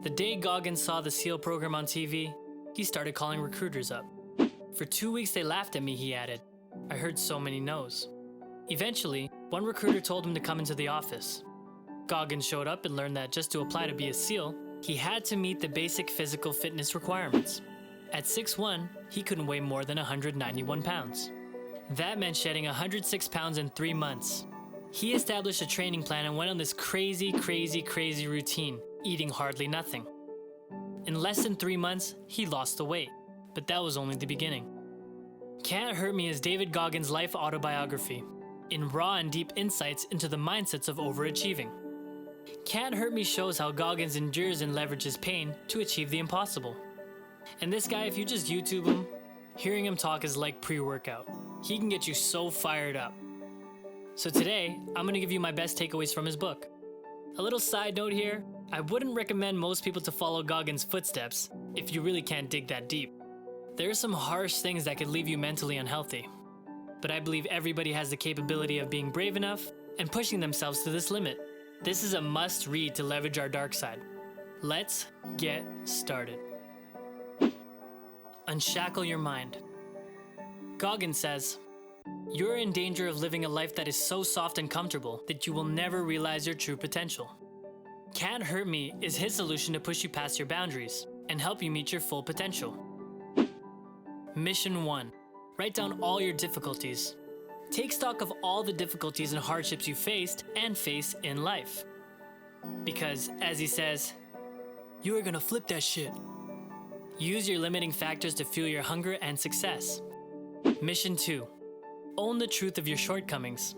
The day Goggins saw the SEAL program on TV, he started calling recruiters up. For 2 weeks they laughed at me, he added. I heard so many no's. Eventually, one recruiter told him to come into the office. Goggins showed up and learned that just to apply to be a SEAL, he had to meet the basic physical fitness requirements. At 6'1", he couldn't weigh more than 191 pounds. That meant shedding 106 pounds in 3 months. He established a training plan and went on this crazy routine, eating hardly nothing. In less than 3 months, he lost the weight, but that was only the beginning. Can't Hurt Me is David Goggins' life autobiography, in raw and deep insights into the mindsets of overachieving. Can't Hurt Me shows how Goggins endures and leverages pain to achieve the impossible. And this guy, if you just YouTube him, hearing him talk is like pre-workout. He can get you so fired up. So today, I'm going to give you my best takeaways from his book. A little side note here, I wouldn't recommend most people to follow Goggins' footsteps if you really can't dig that deep. There are some harsh things that could leave you mentally unhealthy. But I believe everybody has the capability of being brave enough and pushing themselves to this limit. This is a must-read to leverage our dark side. Let's get started. Unshackle your mind. Goggins says, "You're in danger of living a life that is so soft and comfortable that you will never realize your true potential. Can't Hurt Me is his solution to push you past your boundaries and help you meet your full potential." Mission 1. Write down all your difficulties. Take stock of all the difficulties and hardships you faced and face in life. Because, as he says, you are gonna flip that shit. Use your limiting factors to fuel your hunger and success. Mission 2. Own the truth of your shortcomings.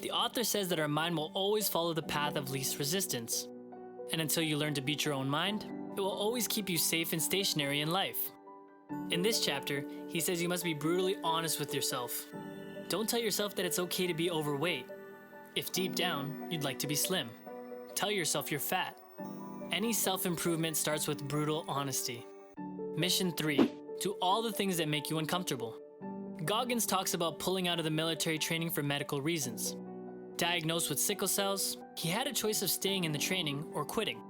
The author says that our mind will always follow the path of least resistance. And until you learn to beat your own mind, it will always keep you safe and stationary in life. In this chapter, he says you must be brutally honest with yourself. Don't tell yourself that it's okay to be overweight, if deep down you'd like to be slim. Tell yourself you're fat. Any self-improvement starts with brutal honesty. Mission 3. Do all the things that make you uncomfortable. Goggins talks about pulling out of the military training for medical reasons. Diagnosed with sickle cells, he had a choice of staying in the training or quitting.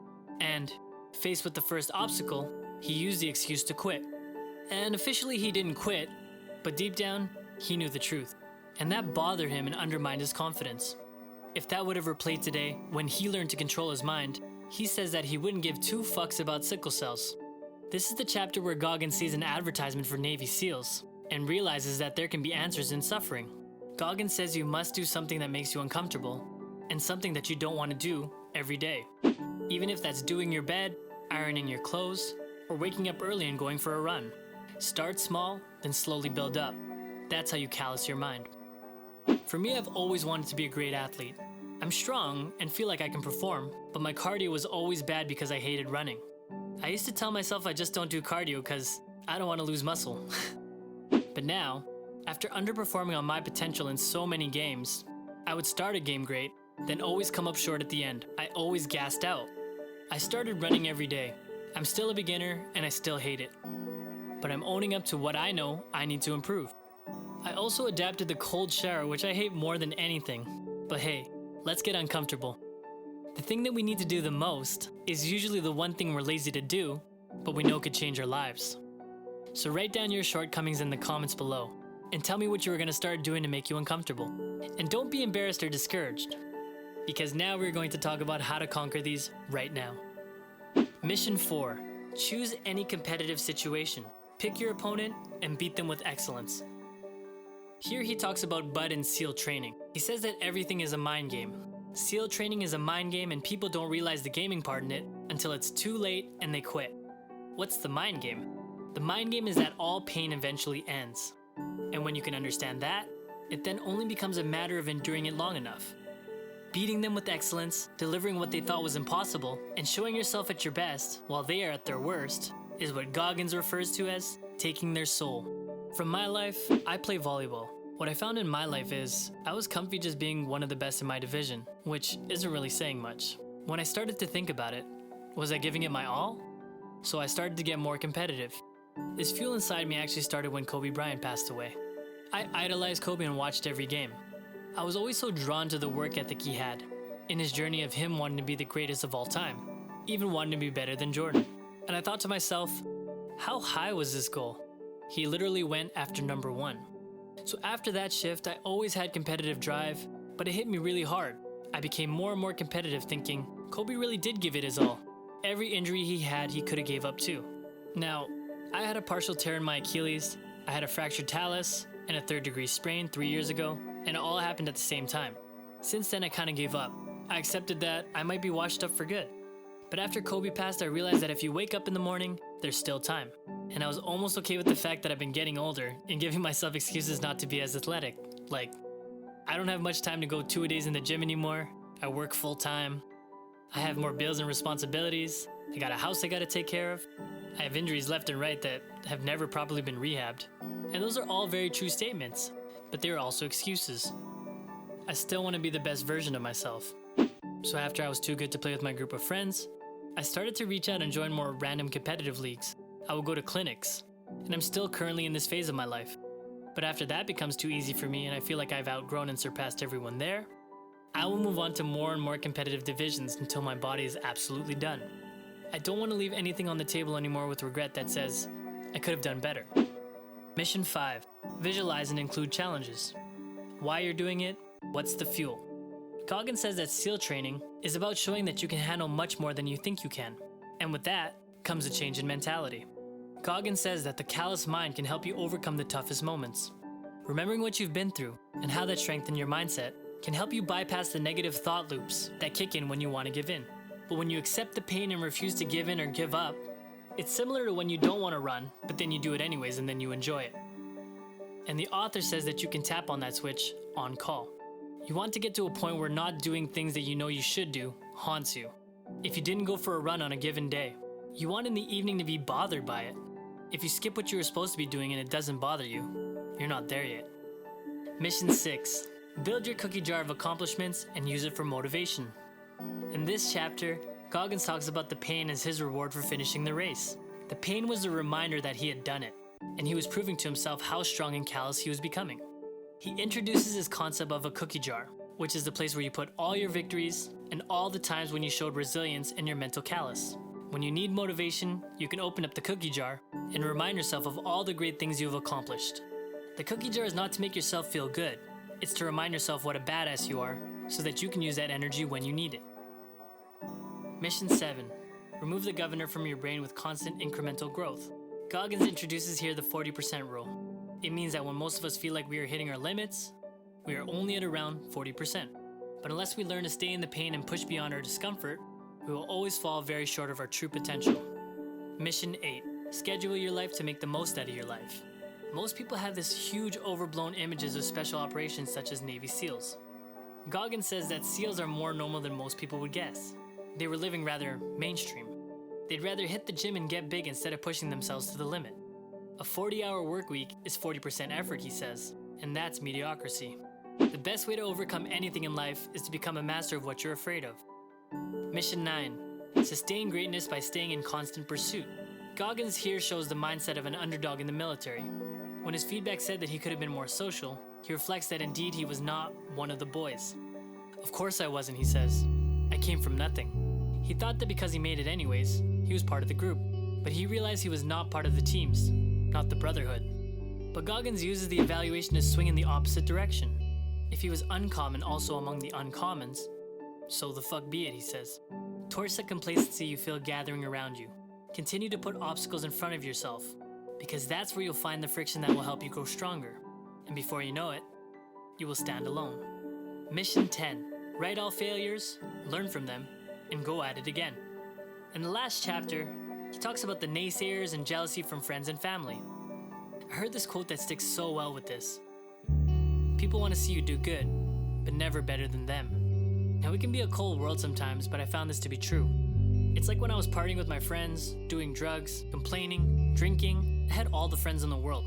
And, faced with the first obstacle, he used the excuse to quit. And officially he didn't quit, but deep down, he knew the truth. And that bothered him and undermined his confidence. If that would have replayed today, when he learned to control his mind, he says that he wouldn't give 2 fucks about sickle cells. This is the chapter where Goggins sees an advertisement for Navy SEALs and realizes that there can be answers in suffering. Goggins says you must do something that makes you uncomfortable and something that you don't want to do every day. Even if that's doing your bed, ironing your clothes, or waking up early and going for a run. Start small, then slowly build up. That's how you callous your mind. For me, I've always wanted to be a great athlete. I'm strong and feel like I can perform, but my cardio was always bad because I hated running. I used to tell myself I just don't do cardio because I don't want to lose muscle. But now, after underperforming on my potential in so many games, I would start a game great, then always come up short at the end. I always gassed out. I started running every day. I'm still a beginner and I still hate it. But I'm owning up to what I know I need to improve. I also adapted the cold shower, which I hate more than anything. But hey, let's get uncomfortable. The thing that we need to do the most is usually the one thing we're lazy to do, but we know could change our lives. So write down your shortcomings in the comments below, and tell me what you were gonna start doing to make you uncomfortable. And don't be embarrassed or discouraged, because now we're going to talk about how to conquer these right now. Mission 4. Choose any competitive situation. Pick your opponent and beat them with excellence. Here he talks about Bud and SEAL training. He says that everything is a mind game. SEAL training is a mind game and people don't realize the gaming part in it until it's too late and they quit. What's the mind game? The mind game is that all pain eventually ends. And when you can understand that, it then only becomes a matter of enduring it long enough. Beating them with excellence, delivering what they thought was impossible, and showing yourself at your best while they are at their worst is what Goggins refers to as taking their soul. From my life, I play volleyball. What I found in my life is, I was comfy just being one of the best in my division, which isn't really saying much. When I started to think about it, was I giving it my all? So I started to get more competitive. This fuel inside me actually started when Kobe Bryant passed away. I idolized Kobe and watched every game. I was always so drawn to the work ethic he had, in his journey of him wanting to be the greatest of all time. even wanting to be better than Jordan. And I thought to myself, how high was this goal? He literally went after number 1. So after that shift, I always had competitive drive, but it hit me really hard. I became more and more competitive, thinking, Kobe really did give it his all. Every injury he had, he could have gave up too. Now, I had a partial tear in my Achilles, I had a fractured talus, and a 3rd-degree sprain 3 years ago, and it all happened at the same time. Since then, I kind of gave up. I accepted that I might be washed up for good. But after Kobe passed, I realized that if you wake up in the morning, there's still time. And I was almost okay with the fact that I've been getting older and giving myself excuses not to be as athletic. Like, I don't have much time to go 2-a-days in the gym anymore. I work full time. I have more bills and responsibilities. I got a house I gotta take care of. I have injuries left and right that have never properly been rehabbed. And those are all very true statements, but they are also excuses. I still want to be the best version of myself. So after I was too good to play with my group of friends, I started to reach out and join more random competitive leagues. I would go to clinics, and I'm still currently in this phase of my life. But after that becomes too easy for me and I feel like I've outgrown and surpassed everyone there, I will move on to more and more competitive divisions until my body is absolutely done. I don't want to leave anything on the table anymore with regret that says, I could have done better. Mission 5, visualize and include challenges. Why you're doing it, what's the fuel? Goggins says that SEAL training is about showing that you can handle much more than you think you can. And with that comes a change in mentality. Goggins says that the callous mind can help you overcome the toughest moments. Remembering what you've been through and how that strengthened your mindset can help you bypass the negative thought loops that kick in when you want to give in. But when you accept the pain and refuse to give in or give up, it's similar to when you don't want to run, but then you do it anyways and then you enjoy it. And the author says that you can tap on that switch on call. You want to get to a point where not doing things that you know you should do haunts you. If you didn't go for a run on a given day, you want in the evening to be bothered by it. If you skip what you were supposed to be doing and it doesn't bother you, you're not there yet. Mission 6, build your cookie jar of accomplishments and use it for motivation. In this chapter, Goggins talks about the pain as his reward for finishing the race. The pain was a reminder that he had done it, and he was proving to himself how strong and callous he was becoming. He introduces his concept of a cookie jar, which is the place where you put all your victories and all the times when you showed resilience in your mental callous. When you need motivation, you can open up the cookie jar and remind yourself of all the great things you have accomplished. The cookie jar is not to make yourself feel good, it's to remind yourself what a badass you are so that you can use that energy when you need it. Mission 7, remove the governor from your brain with constant incremental growth. Goggins introduces here the 40% rule. It means that when most of us feel like we are hitting our limits, we are only at around 40%. But unless we learn to stay in the pain and push beyond our discomfort, we will always fall very short of our true potential. Mission 8, schedule your life to make the most out of your life. Most people have this huge overblown images of special operations such as Navy SEALs. Goggins says that SEALs are more normal than most people would guess. They were living rather mainstream. They'd rather hit the gym and get big instead of pushing themselves to the limit. A 40-hour work week is 40% effort, he says, and that's mediocrity. The best way to overcome anything in life is to become a master of what you're afraid of. Mission 9, sustain greatness by staying in constant pursuit. Goggins here shows the mindset of an underdog in the military. When his feedback said that he could have been more social, he reflects that indeed he was not one of the boys. Of course I wasn't, he says. I came from nothing. He thought that because he made it anyways, he was part of the group. But he realized he was not part of the teams, not the brotherhood. But Goggins uses the evaluation to swing in the opposite direction. If he was uncommon also among the uncommons, so the fuck be it, he says. Torch the complacency you feel gathering around you. Continue to put obstacles in front of yourself, because that's where you'll find the friction that will help you grow stronger. And before you know it, you will stand alone. Mission 10, write all failures, learn from them, and go at it again. In the last chapter, he talks about the naysayers and jealousy from friends and family. I heard this quote that sticks so well with this. People want to see you do good, but never better than them. Now, it can be a cold world sometimes, but I found this to be true. It's like when I was partying with my friends, doing drugs, complaining, drinking. I had all the friends in the world.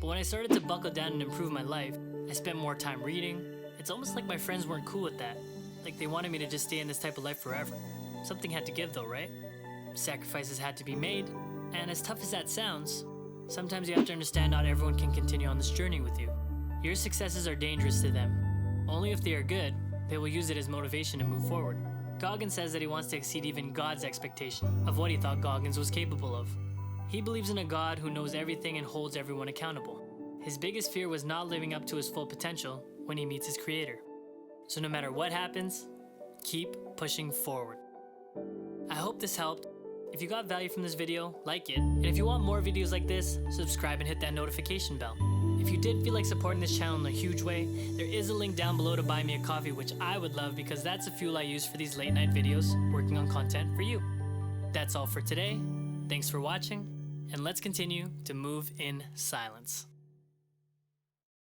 But when I started to buckle down and improve my life, I spent more time reading. It's almost like my friends weren't cool with that. Like they wanted me to just stay in this type of life forever. Something had to give though, right? Sacrifices had to be made, and as tough as that sounds, sometimes you have to understand not everyone can continue on this journey with you. Your successes are dangerous to them. Only if they are good, they will use it as motivation to move forward. Goggins says that he wants to exceed even God's expectation of what he thought Goggins was capable of. He believes in a God who knows everything and holds everyone accountable. His biggest fear was not living up to his full potential when he meets his creator. So no matter what happens, keep pushing forward. I hope this helped. If you got value from this video, like it. And if you want more videos like this, subscribe and hit that notification bell. If you did feel like supporting this channel in a huge way, there is a link down below to buy me a coffee, which I would love because that's the fuel I use for these late night videos, working on content for you. That's all for today. Thanks for watching, and let's continue to move in silence.